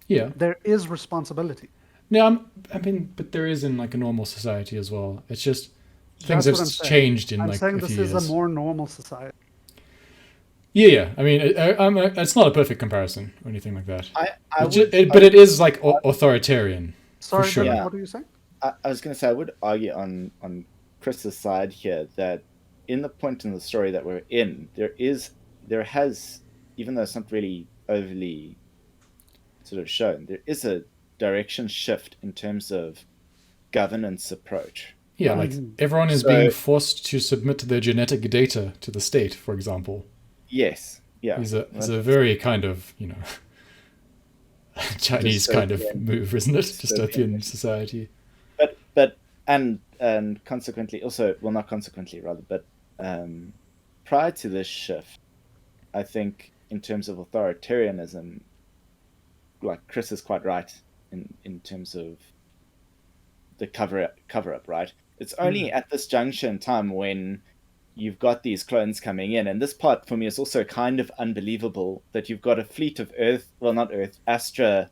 Yeah. There is responsibility. No, I mean, but there is in like a normal society as well. It's just things That's have what I'm saying. changed in I'm like saying a this few is years. a more normal society. Yeah. I mean, it's not a perfect comparison or anything like that. But It is like authoritarian. Sorry, sure. Dylan, Yeah. what are you saying? I was going to say, I would argue on Chris's side here that in the point in the story that we're in, there has, even though it's not really overly sort of shown, there is a direction shift in terms of governance approach. Yeah, right? like everyone is So- being forced to submit their genetic data to the state, for example. Yes, yeah. Is a very kind of Chinese kind of Dystopian. move, isn't it? Dystopian. Dystopian society. But and consequently also, well, not consequently rather, but prior to this shift, I think in terms of authoritarianism, like Chris is quite right in terms of the cover up, right? It's only at this juncture in time when you've got these clones coming in, and this part for me is also kind of unbelievable that you've got a fleet of Astra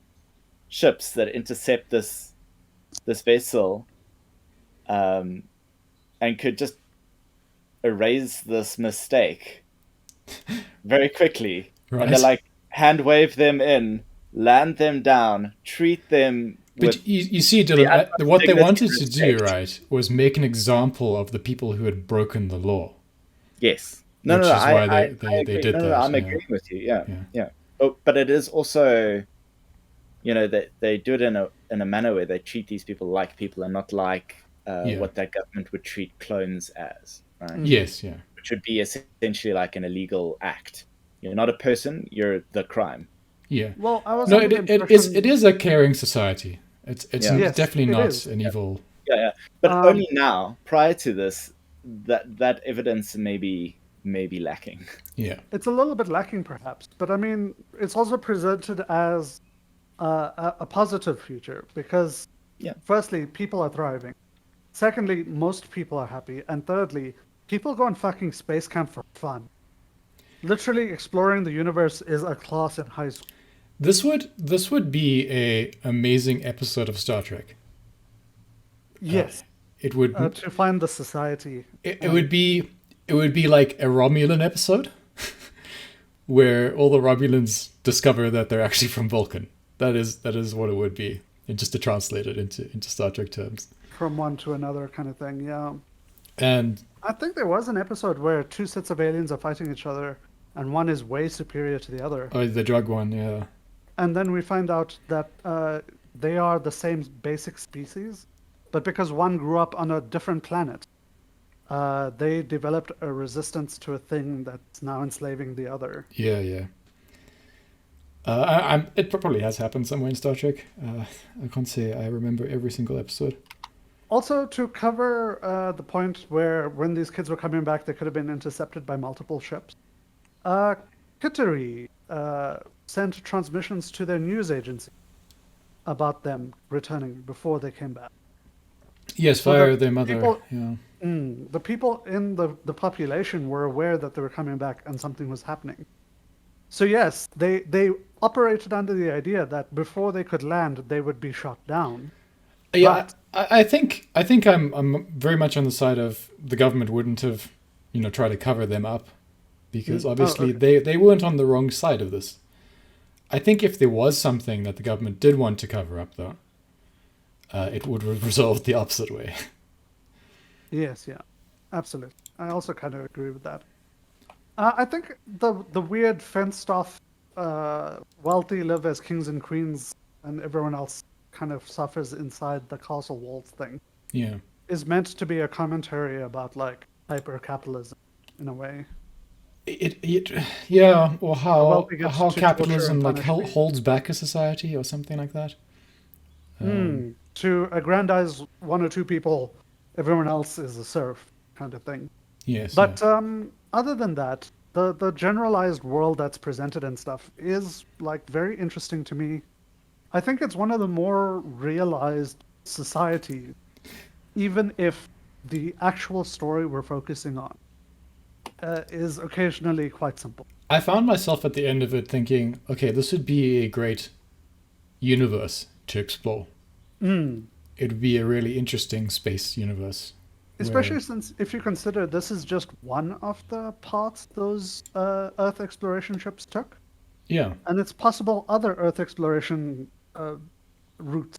ships that intercept this vessel, and could just erase this mistake very quickly. Right. And they're like, hand wave them in, land them down, treat them But with you see, Dylan, utmost what they dignity wanted and to do, respect. right, was make an example of the people who had broken the law. yes. No, Which no, is I, why I, they I agree. did no, that, I'm yeah. agreeing with you. Yeah, Yeah. yeah. But it is also, they do it in a manner where they treat these people like people and not like Yeah. what that government would treat clones as, right? Yes, yeah. Which would be essentially like an illegal act. You're not a person, you're the crime. Yeah. Well, I was No, under the it impression. is a caring society. It's Yeah. Yes, definitely it not is. an evil. Yeah. But Um, only now, prior to this, that evidence may be lacking. Yeah. it's a little bit lacking, perhaps, but I mean, it's also presented as a positive future because, Yeah. firstly, people are thriving. Secondly, most people are happy, and thirdly, people go on fucking space camp for fun. Literally, exploring the universe is a class in high school. This would be a amazing episode of Star Trek. Yes, It would to find the society. it And would be it would be like a Romulan episode where all the Romulans discover that they're actually from Vulcan. That is what it would be, and just to translate it into Star Trek terms. from one to another kind of thing, yeah. And I think there was an episode where two sets of aliens are fighting each other, and one is way superior to the other. the drug one, yeah. And then we find out that they are the same basic species, but because one grew up on a different planet, they developed a resistance to a thing that's now enslaving the other. Yeah, yeah. It probably has happened somewhere in Star Trek. I can't say I remember every single episode. Also, to cover the point where when these kids were coming back, they could have been intercepted by multiple ships. Kittery sent transmissions to their news agency about them returning before they came back. Yes, So via the their mother. people, Yeah, the people in the population were aware that they were coming back and something was happening. So yes, they operated under the idea that before they could land, they would be shot down. yeah. But I think I'm very much on the side of the government wouldn't have, tried to cover them up, because obviously okay. they weren't on the wrong side of this. I think if there was something that the government did want to cover up, though, it would have resolved the opposite way. Yes, yeah, absolutely. I also kind of agree with that. I think the weird fenced off, wealthy live as kings and queens, and everyone else kind of suffers inside the castle walls thing Yeah. is meant to be a commentary about like hyper capitalism in a way. Yeah, or The how wealthy gets how to torture capitalism and like punish the holds back a society or something like that. to aggrandize one or two people, everyone else is a serf kind of thing. Yes, yeah. But other than that, the generalized world that's presented and stuff is like very interesting to me. I think it's one of the more realized societies, even if the actual story we're focusing on is occasionally quite simple. I found myself at the end of it thinking, okay, this would be a great universe to explore. It would be a really interesting space universe. Especially Where, since, if you consider this is just one of the paths those Earth exploration ships took, yeah, and it's possible other Earth exploration routes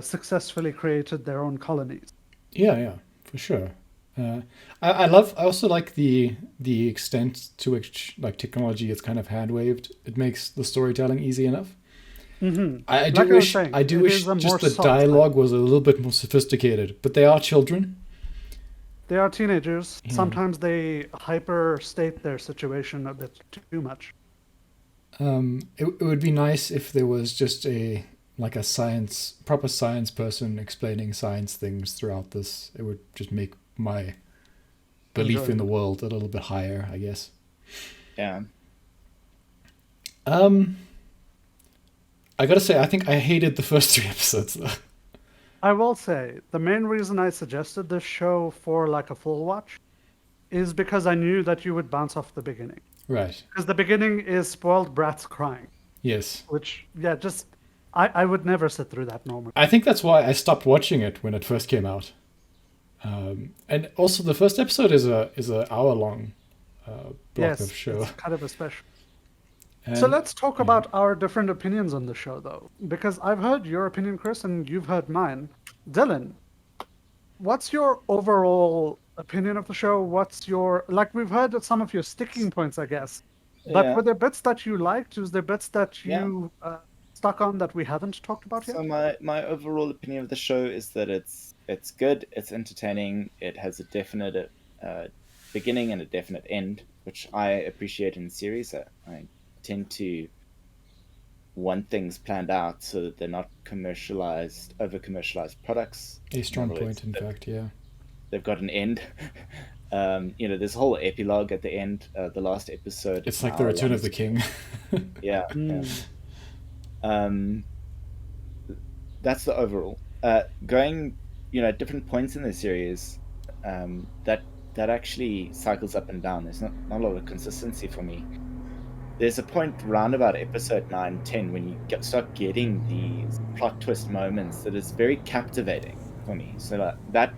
successfully created their own colonies. yeah, for sure. I also like the extent to which like technology is kind of hand waved. It makes the storytelling easy enough. I do Like I was wish saying, I do it wish is a more just the soft side. dialogue was a little bit more sophisticated. But they are children. They are teenagers. Yeah. Sometimes they hyperstate their situation a bit too much. It would be nice if there was just a like a proper science person explaining science things throughout this. It would just make my belief in the Enjoyable. world a little bit higher, I guess. Yeah. I gotta say, I think I hated the first three episodes though. I will say the main reason I suggested this show for like a full watch is because I knew that you would bounce off the beginning. Right. Because the beginning is spoiled brats crying, Yes. which yeah, just I would never sit through that normally. I think that's why I stopped watching it when it first came out. And also, the first episode is a hour long block Yes, of show. it's kind of a special. And, So let's talk about our different opinions on the show, though, because I've heard your opinion, Chris, and you've heard mine. Dylan, what's your overall opinion of the show? What's your like? We've heard some of your sticking points, I guess, but Yeah. were there bits that you liked? Was there bits that Yeah. you stuck on that we haven't talked about yet? So my overall opinion of the show is that it's good, it's entertaining, it has a definite beginning and a definite end, which I appreciate in series. I tend to want things planned out so that they're not commercialized, over commercialized products. A In strong other words, point, in fact, yeah. they've got an end. There's a whole epilogue at the end. The last episode is It's an like the hour Return long. of the King. Yeah, yeah. Mm. Um, that's the overall. Going, at different points in the series, that actually cycles up and down. There's not a lot of consistency for me. There's a point round about episode 9, 10 when you start getting these plot twist moments that is very captivating for me. So that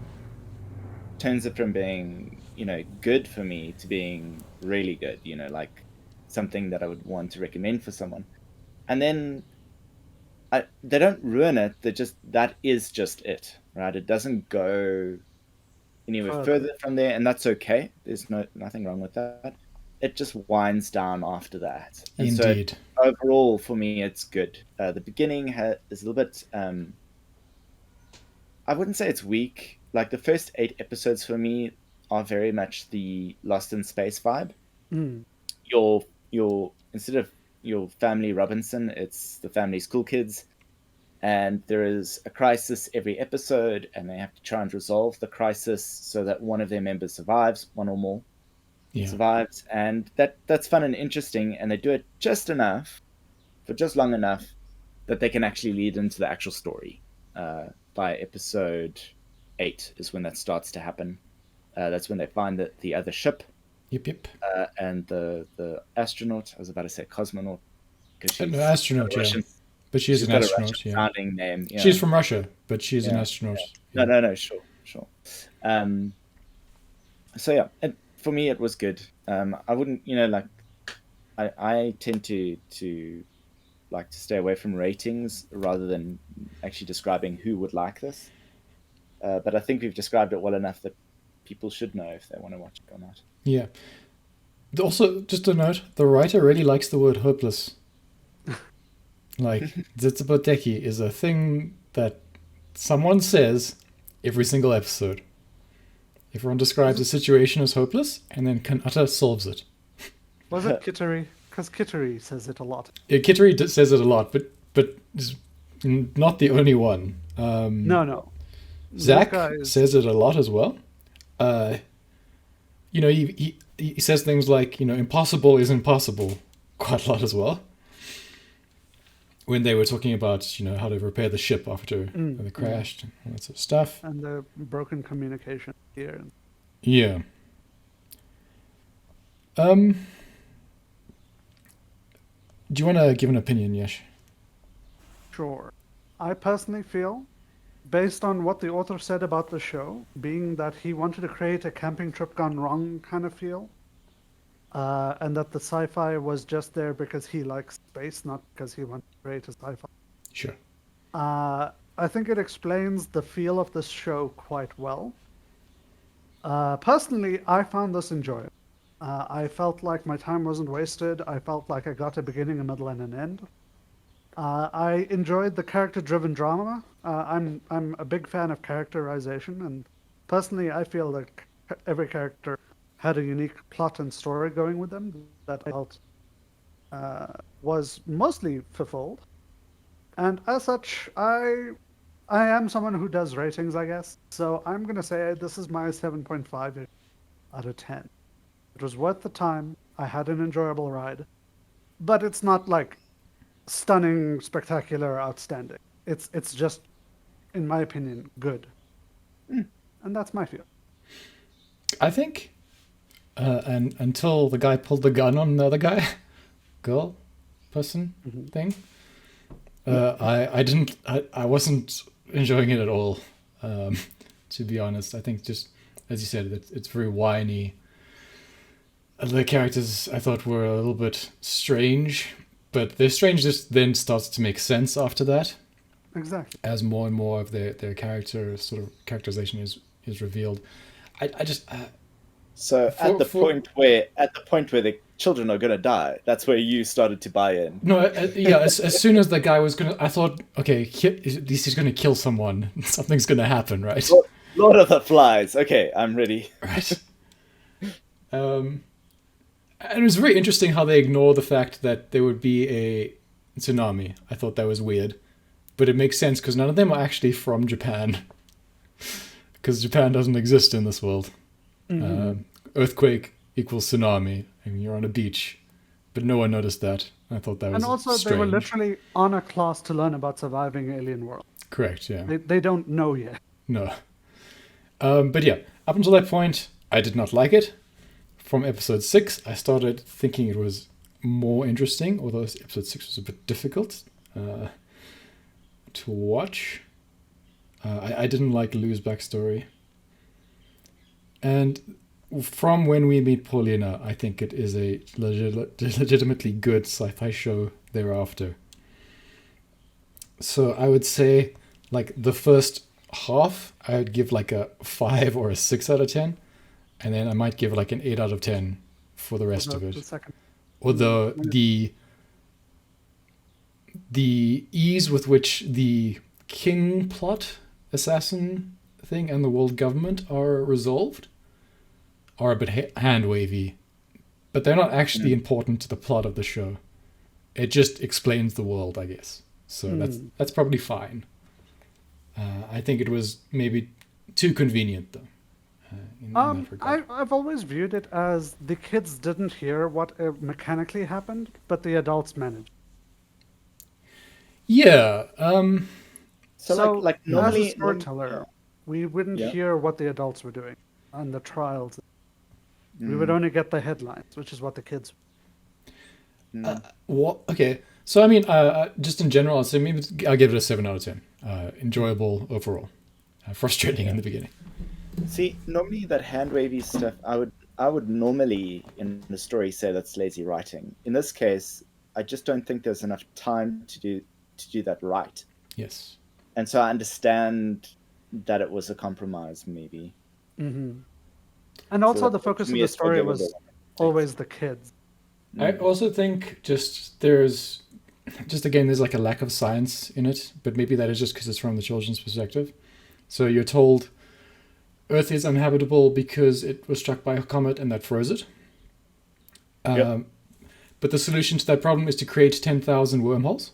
turns it from being, good for me to being really good, like something that I would want to recommend for someone. And then they don't ruin it. That is just it, right? It doesn't go anywhere Further. further from there, and that's okay. There's nothing wrong with that. It just winds down after that, and so Indeed. overall for me, it's good. The beginning is a little bit. I wouldn't say it's weak. Like the first 8 episodes for me are very much the Lost in Space vibe. Mm. Your instead of your family Robinson, it's the family school kids, and there is a crisis every episode, and they have to try and resolve the crisis so that one of their members survives, one or more Yeah. survives, and that's fun and interesting, and they do it just enough, for just long enough, that they can actually lead into the actual story. By episode 8 is when that starts to happen. That's when they find the other ship, Yep. and the astronaut. I was about to say cosmonaut because No, she's astronaut, got a yeah. Russian. But she is She's an got a astronaut, Russian yeah. sounding name. Yeah. She's from Russia, but she's an Yeah. astronaut. No, Yeah. no, sure. So yeah, for me it was good. I wouldn't, like, I tend to like to stay away from ratings rather than actually describing who would like this. But I think we've described it well enough that people should know if they want to watch it or not. Yeah. Also, just a note, the writer really likes the word hopeless. Like, Zitsuboteki is a thing that someone says every single episode. Everyone describes a situation as hopeless, and then Kanata solves it. Was it Kittery? Because Kittery says it a lot. Yeah, Kittery says it a lot, but is not the only one. No. Zach That guy is- says it a lot as well. He says things like, impossible is impossible quite a lot as well. When they were talking about, how to repair the ship after they crashed and all that sort of stuff. And the broken communication here. Yeah. Do you want to give an opinion, Yesh? Sure. I personally feel, based on what the author said about the show, being that he wanted to create a camping trip gone wrong kind of feel, and that the sci-fi was just there because he likes space, not because he wanted to create a sci-fi. Sure. I think it explains the feel of this show quite well. Personally, I found this enjoyable. I felt like my time wasn't wasted. I felt like I got a beginning, a middle, and an end. I enjoyed the character-driven drama. I'm a big fan of characterization, and personally, I feel like every character had a unique plot and story going with them that I felt was mostly fulfilled. And as such, I am someone who does ratings, I guess. So I'm gonna say this is my 7.5 out of 10. It was worth the time. I had an enjoyable ride, but it's not like stunning, spectacular, outstanding. It's just, in my opinion, good. And that's my feel. I think, and until the guy pulled the gun on the other guy, girl, person, thing, I wasn't enjoying it at all. To be honest, I think just as you said, it's very whiny. The characters I thought were a little bit strange, but their strangeness then starts to make sense after that, Exactly. as more and more of their character sort of characterization is revealed. I just So at the point where the children are gonna die, that's where you started to buy in. no, yeah. As soon as the guy was gonna, I thought, okay, at least he's gonna kill someone. Something's gonna happen, right? Lord of the Flies. Okay, I'm ready. Right. And it was very interesting how they ignore the fact that there would be tsunami. I thought that was weird, but it makes sense because none of them are actually from Japan, because Japan doesn't exist in this world. Earthquake equals tsunami, and you're on a beach, but no one noticed that. I thought that was And also, strange. they were literally on a class to learn about surviving alien world. Correct, yeah. They don't know yet. No. But yeah, up until that point, I did not like it. From episode 6, I started thinking it was more interesting, although episode 6 was a bit difficult to watch. I didn't like Lou's backstory. And from when we meet Paulina, I think it is a legitimately good sci-fi show thereafter. So I would say, like, the first half, I would give like a 5 or a 6 out of 10. And then I might give like an 8 out of 10 for the rest of it. Although the ease with which the king plot, assassin thing, and the world government are resolved are a bit hand-wavy. But they're not actually important to the plot of the show. It just explains the world, I guess. So that's probably fine. I think it was maybe too convenient, though. In that regard. I've always viewed it as the kids didn't hear what mechanically happened, but the adults managed. Yeah. So like normally, as a storyteller, we wouldn't hear what the adults were doing on the trials. We would only get the headlines, which is what the kids. What? Okay. So I mean, just in general, I'd say maybe I'll give it a 7 out of 10. Enjoyable overall. Frustrating in the beginning. See, normally that hand wavy stuff, I would normally in the story say that's lazy writing. In this case, I just don't think there's enough time to do that right. Yes. And so I understand that it was a compromise, maybe. Mm-hmm. And also, the focus of the story was always the kids. I also think there's like a lack of science in it, but maybe that is just because it's from the children's perspective. So you're told Earth is uninhabitable because it was struck by a comet and that froze it. But the solution to that problem is to create 10,000 wormholes,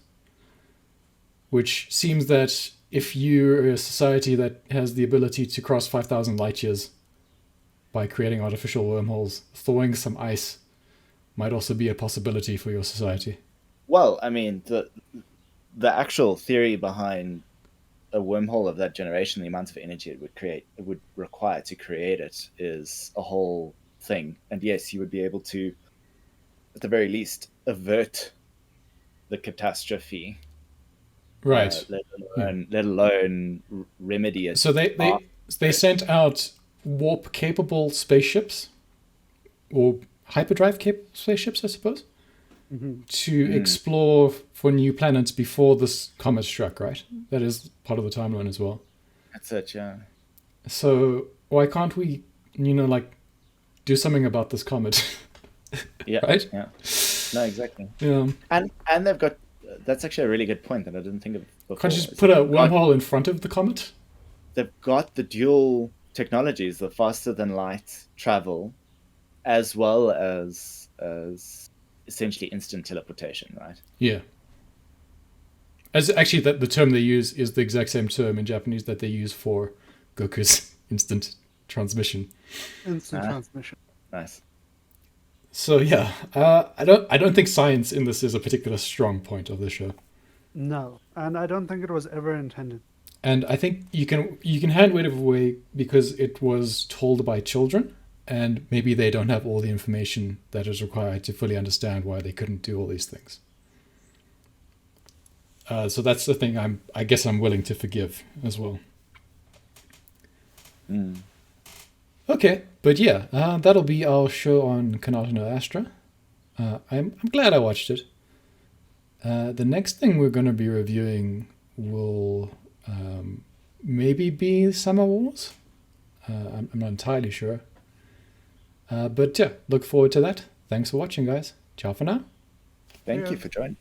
which seems that if you're a society that has the ability to cross 5,000 light years by creating artificial wormholes, thawing some ice might also be a possibility for your society. Well, I mean, the actual theory behind a wormhole of that generation, the amount of energy it would require to create it, is a whole thing. And yes, you would be able to, at the very least, avert the catastrophe. Right. Let alone remedy it. So they sent out warp-capable spaceships, or hyperdrive-capable spaceships, I suppose, to explore for new planets before this comet struck, right? That is part of the timeline as well. That's it, yeah. So why can't we, do something about this comet? Yeah. Right? Yeah. No, exactly. Yeah. And they've got, that's actually a really good point that I didn't think of before. Can't you just put a wormhole in front of the comet? They've got the dual technologies, the faster than light travel, as well as essentially instant teleportation, right? Yeah. As actually, the term they use is the exact same term in Japanese that they use for Goku's instant transmission. Instant transmission. Nice. So yeah, I don't think science in this is a particular strong point of the show. No, and I don't think it was ever intended. And I think you can hand wave it away because it was told by children, and maybe they don't have all the information that is required to fully understand why they couldn't do all these things. So that's the thing I guess I'm willing to forgive as well. Okay, but yeah, that'll be our show on Kanata No Astra. I'm glad I watched it. The next thing we're going to be reviewing will maybe be Summer Wars. I'm not entirely sure. But yeah, look forward to that. Thanks for watching, guys. Ciao for now. Thank you for joining.